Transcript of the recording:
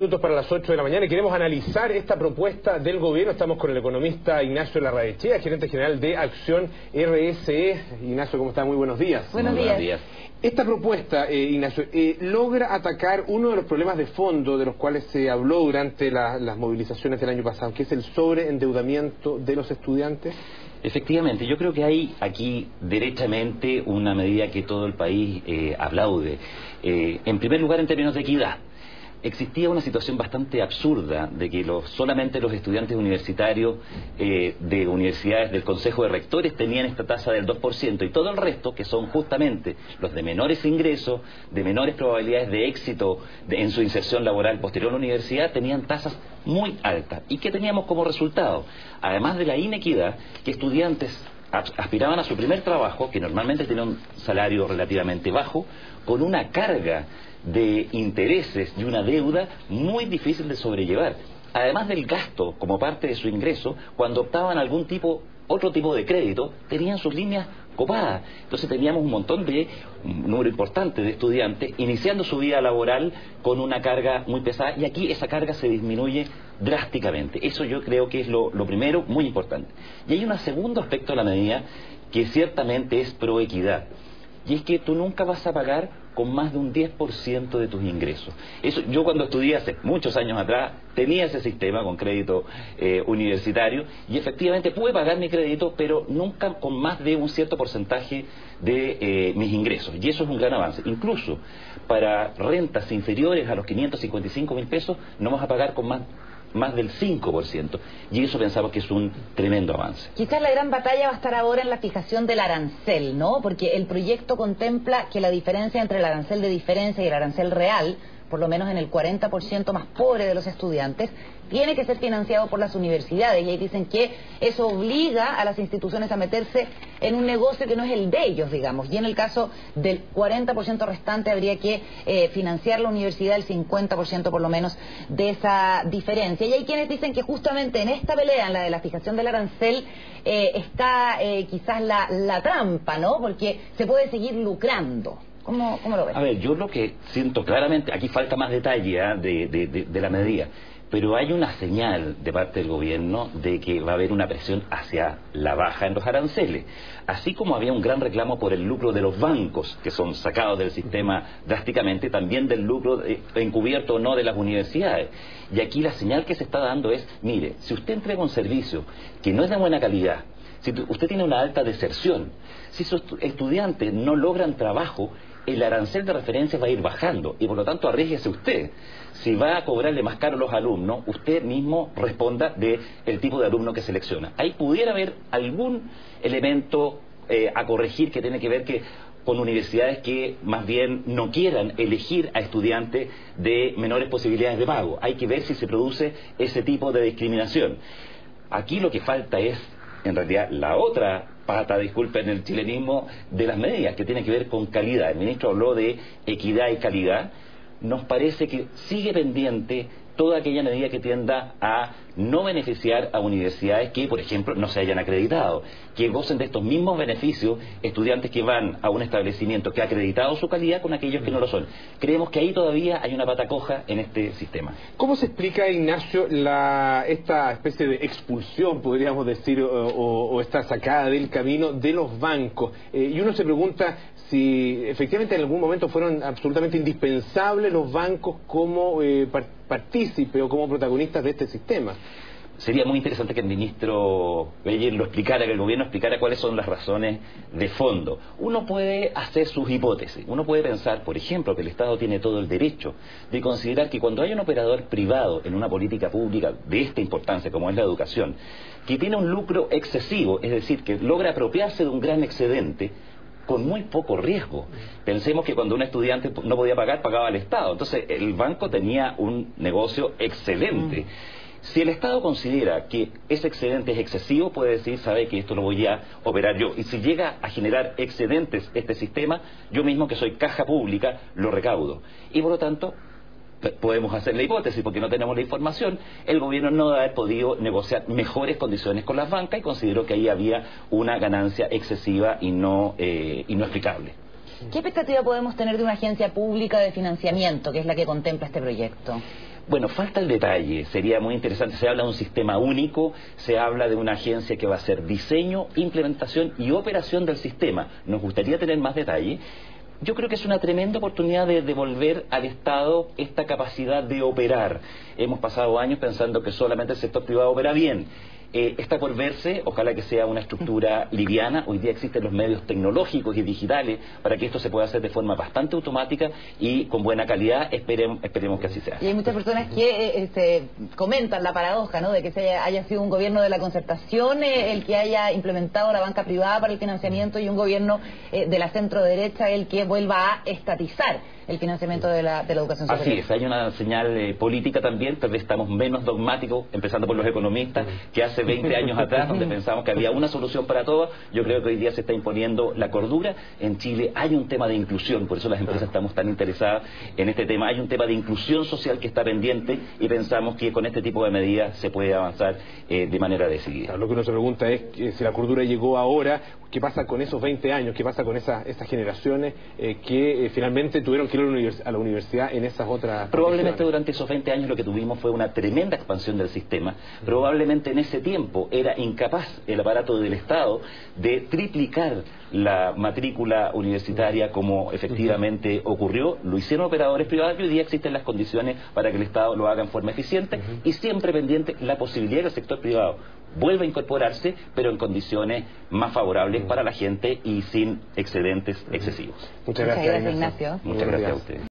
Minutos para las 8 de la mañana y queremos analizar esta propuesta del gobierno. Estamos con el economista Ignacio Larraechea, gerente general de Acción RSE. Ignacio, ¿cómo está? Muy buenos días. Buenos días. Esta propuesta, Ignacio, logra atacar uno de los problemas de fondo de los cuales se habló durante las movilizaciones del año pasado, que es el sobreendeudamiento de los estudiantes. Efectivamente, yo creo que hay aquí derechamente una medida que todo el país aplaude. En primer lugar, en términos de equidad. Existía una situación bastante absurda de que solamente los estudiantes universitarios de universidades del Consejo de Rectores tenían esta tasa del 2% y todo el resto, que son justamente los de menores ingresos, de menores probabilidades de éxito en su inserción laboral posterior a la universidad, tenían tasas muy altas. ¿Y qué teníamos como resultado? Además de la inequidad, que estudiantes aspiraban a su primer trabajo, que normalmente tiene un salario relativamente bajo, con una carga de intereses y una deuda muy difícil de sobrellevar. Además del gasto como parte de su ingreso, cuando optaban a otro tipo de crédito, tenían sus líneas copadas. Entonces teníamos un número importante de estudiantes iniciando su vida laboral con una carga muy pesada, y aquí esa carga se disminuye drásticamente. Eso yo creo que es lo primero, muy importante. Y hay un segundo aspecto de la medida que ciertamente es pro equidad, y es que tú nunca vas a pagar con más de un 10% de tus ingresos. Eso, yo cuando estudié hace muchos años atrás tenía ese sistema con crédito universitario, y efectivamente pude pagar mi crédito, pero nunca con más de un cierto porcentaje de mis ingresos, y eso es un gran avance. Incluso para rentas inferiores a los 555.000 pesos no vas a pagar con más del 5%, y eso pensamos que es un tremendo avance. Quizás la gran batalla va a estar ahora en la fijación del arancel, ¿no? Porque el proyecto contempla que la diferencia entre el arancel de diferencia y el arancel real, por lo menos en el 40% más pobre de los estudiantes, tiene que ser financiado por las universidades, y ahí dicen que eso obliga a las instituciones a meterse en un negocio que no es el de ellos, digamos, y en el caso del 40% restante habría que financiar la universidad el 50% por lo menos de esa diferencia. Y hay quienes dicen que justamente en esta pelea, en la de la fijación del arancel, está quizás la trampa, ¿no? Porque se puede seguir lucrando. ¿Cómo lo ves? A ver, yo lo que siento claramente, aquí falta más detalle de la medida, pero hay una señal de parte del gobierno de que va a haber una presión hacia la baja en los aranceles. Así como había un gran reclamo por el lucro de los bancos, que son sacados del sistema drásticamente, también del lucro encubierto o no de las universidades. Y aquí la señal que se está dando es, mire, si usted entrega un servicio que no es de buena calidad, si usted tiene una alta deserción, si sus estudiantes no logran trabajo, el arancel de referencia va a ir bajando, y por lo tanto arriésguese usted. Si va a cobrarle más caro a los alumnos, usted mismo responda del tipo de alumno que selecciona. Ahí pudiera haber algún elemento a corregir que tiene que ver con universidades que más bien no quieran elegir a estudiantes de menores posibilidades de pago. Hay que ver si se produce ese tipo de discriminación. Aquí lo que falta es, en realidad, la otra pata, disculpen el chilenismo, de las medidas, que tiene que ver con calidad. El ministro habló de equidad y calidad. Nos parece que sigue pendiente toda aquella medida que tienda a no beneficiar a universidades que, por ejemplo, no se hayan acreditado, que gocen de estos mismos beneficios estudiantes que van a un establecimiento que ha acreditado su calidad con aquellos que no lo son. Creemos que ahí todavía hay una pata coja en este sistema. ¿Cómo se explica, Ignacio, esta especie de expulsión, podríamos decir, o esta sacada del camino de los bancos? Y uno se pregunta si efectivamente en algún momento fueron absolutamente indispensables los bancos como partícipe o como protagonistas de este sistema. Sería muy interesante que el ministro Beyer lo explicara, que el gobierno explicara cuáles son las razones de fondo. Uno puede hacer sus hipótesis, uno puede pensar, por ejemplo, que el Estado tiene todo el derecho de considerar que cuando hay un operador privado en una política pública de esta importancia como es la educación, que tiene un lucro excesivo, es decir, que logra apropiarse de un gran excedente, con muy poco riesgo. Pensemos que cuando un estudiante no podía pagar, pagaba al Estado. Entonces el banco tenía un negocio excelente. Si el Estado considera que ese excedente es excesivo, puede decir, sabe que esto lo voy a operar yo. Y si llega a generar excedentes este sistema, yo mismo, que soy caja pública, lo recaudo. Y por lo tanto, podemos hacer la hipótesis, porque no tenemos la información, el gobierno no ha podido negociar mejores condiciones con las bancas y consideró que ahí había una ganancia excesiva y no explicable. ¿Qué expectativa podemos tener de una agencia pública de financiamiento, que es la que contempla este proyecto? Bueno, falta el detalle, sería muy interesante. Se habla de un sistema único, se habla de una agencia que va a hacer diseño, implementación y operación del sistema. Nos gustaría tener más detalle. Yo creo que es una tremenda oportunidad de devolver al Estado esta capacidad de operar. Hemos pasado años pensando que solamente el sector privado opera bien. Está por verse, ojalá que sea una estructura liviana. Hoy día existen los medios tecnológicos y digitales para que esto se pueda hacer de forma bastante automática y con buena calidad. Esperemos que así sea. Y hay muchas personas que comentan la paradoja, ¿no?, de que haya sido un gobierno de la concertación el que haya implementado la banca privada para el financiamiento y un gobierno de la centro derecha el que vuelva a estatizar el financiamiento de la educación superior. Así es, hay una señal política también. Tal vez estamos menos dogmáticos, empezando por los economistas, que hace 20 años atrás, donde pensamos que había una solución para todo. Yo creo que hoy día se está imponiendo la cordura. En Chile hay un tema de inclusión, por eso las empresas estamos tan interesadas en este tema. Hay un tema de inclusión social que está pendiente y pensamos que con este tipo de medidas se puede avanzar de manera decidida. Claro, lo que uno se pregunta es si la cordura llegó ahora, ¿qué pasa con esos 20 años? ¿Qué pasa con esas generaciones que finalmente tuvieron que ir a la universidad en esas otras... Probablemente durante esos 20 años lo que tuvimos fue una tremenda expansión del sistema. Probablemente en ese tiempo era incapaz el aparato del Estado de triplicar la matrícula universitaria como efectivamente ocurrió. Lo hicieron operadores privados y hoy día existen las condiciones para que el Estado lo haga en forma eficiente y siempre pendiente la posibilidad que el sector privado vuelva a incorporarse, pero en condiciones más favorables para la gente y sin excedentes excesivos. Muchas gracias, Ignacio. Muchas gracias a ustedes.